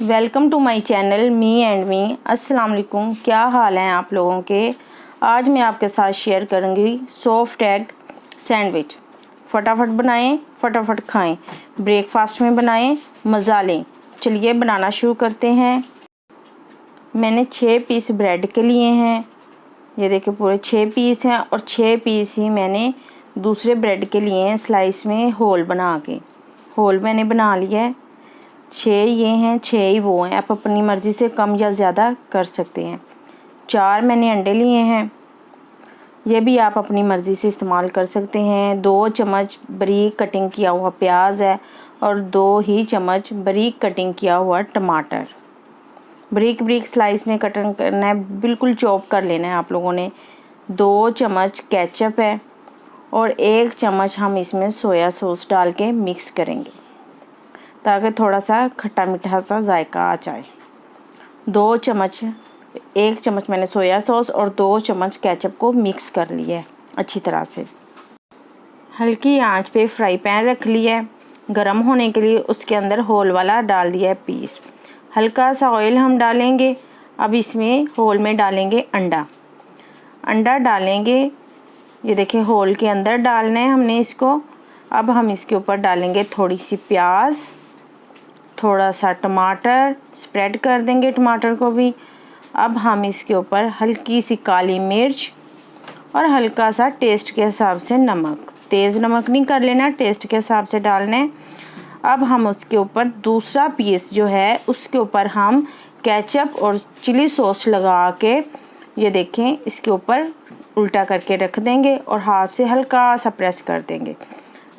Welcome to my channel me and me. अस्सलाम वालेकुम। क्या हाल हैं आप लोगों के। आज मैं आपके साथ शेयर करूंगी सॉफ्ट एग सैंडविच। फटाफट बनाएं, फटाफट खाएं, ब्रेकफास्ट में बनाएं, मज़ा लें। चलिए बनाना शुरू करते हैं। मैंने 6 पीस ब्रेड के लिए हैं। ये देखिए पूरे 6 पीस हैं और 6 पीस ही मैंने दूसरे ब्रेड के लिए हैं स्लाइस में होल बना के। होल मैंने बना लिया है। 6 ये हैं, 6 ही वो हैं। आप अपनी मर्ज़ी से कम या ज़्यादा कर सकते हैं। 4 मैंने अंडे लिए हैं। ये भी आप अपनी मर्ज़ी से इस्तेमाल कर सकते हैं। 2 चम्मच बारीक कटिंग किया हुआ प्याज है और 2 ही चम्मच बारीक कटिंग किया हुआ टमाटर। बारीक बारीक स्लाइस में कटिंग करना है, बिल्कुल चॉप कर लेना है आप लोगों ने। 2 चम्मच केचप है और 1 चम्मच हम इसमें सोया सॉस डाल के मिक्स करेंगे ताकि थोड़ा सा खट्टा मीठा सा जायका आ जाए। 2 चम्मच, 1 चम्मच मैंने सोया सॉस और 2 चम्मच केचप को मिक्स कर लिया है अच्छी तरह से। हल्की आंच पे फ्राई पैन रख लिया है गरम होने के लिए। उसके अंदर होल वाला डाल दिया है पीस। हल्का सा ऑयल हम डालेंगे। अब इसमें होल में डालेंगे अंडा डालेंगे। ये देखिए होल के अंदर डालना है हमने इसको। अब हम इसके ऊपर डालेंगे थोड़ी सी प्याज, थोड़ा सा टमाटर, स्प्रेड कर देंगे टमाटर को भी। अब हम इसके ऊपर हल्की सी काली मिर्च और हल्का सा टेस्ट के हिसाब से नमक, तेज़ नमक नहीं कर लेना, टेस्ट के हिसाब से डालना है। अब हम उसके ऊपर दूसरा पीस जो है उसके ऊपर हम केचप और चिली सॉस लगा के ये देखें इसके ऊपर उल्टा करके रख देंगे और हाथ से हल्का सा प्रेस कर देंगे,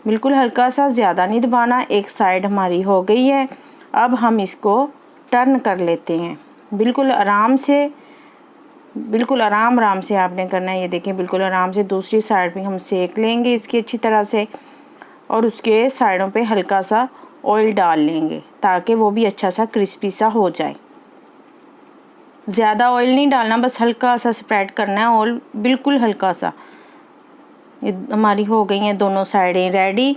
बिल्कुल हल्का सा, ज़्यादा नहीं दबाना। एक साइड हमारी हो गई है। अब हम इसको टर्न कर लेते हैं बिल्कुल आराम से, बिल्कुल आराम से आपने करना है। ये देखें बिल्कुल आराम से दूसरी साइड भी हम सेक लेंगे इसकी अच्छी तरह से और उसके साइडों पे हल्का सा ऑयल डाल लेंगे ताकि वो भी अच्छा सा क्रिस्पी सा हो जाए। ज़्यादा ऑयल नहीं डालना, बस हल्का सा स्प्रेड करना है ऑयल, बिल्कुल हल्का सा। ये हमारी हो गई हैं दोनों साइडें रेडी।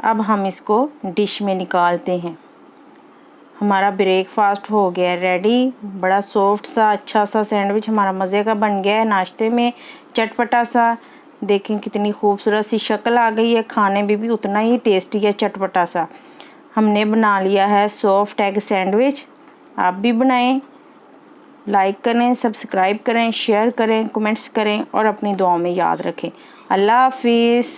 अब हम इसको डिश में निकालते हैं। हमारा ब्रेकफास्ट हो गया रेडी। बड़ा सॉफ्ट सा अच्छा सा सैंडविच हमारा मज़े का बन गया है, नाश्ते में चटपटा सा। देखें कितनी खूबसूरत सी शक्ल आ गई है, खाने में भी उतना ही टेस्टी है, चटपटा सा। हमने बना लिया है सॉफ्ट एग सैंडविच। आप भी बनाएं। लाइक करें, सब्सक्राइब करें, शेयर करें, कमेंट्स करें और अपनी दुआओं में याद रखें। अल्लाह हाफिज़।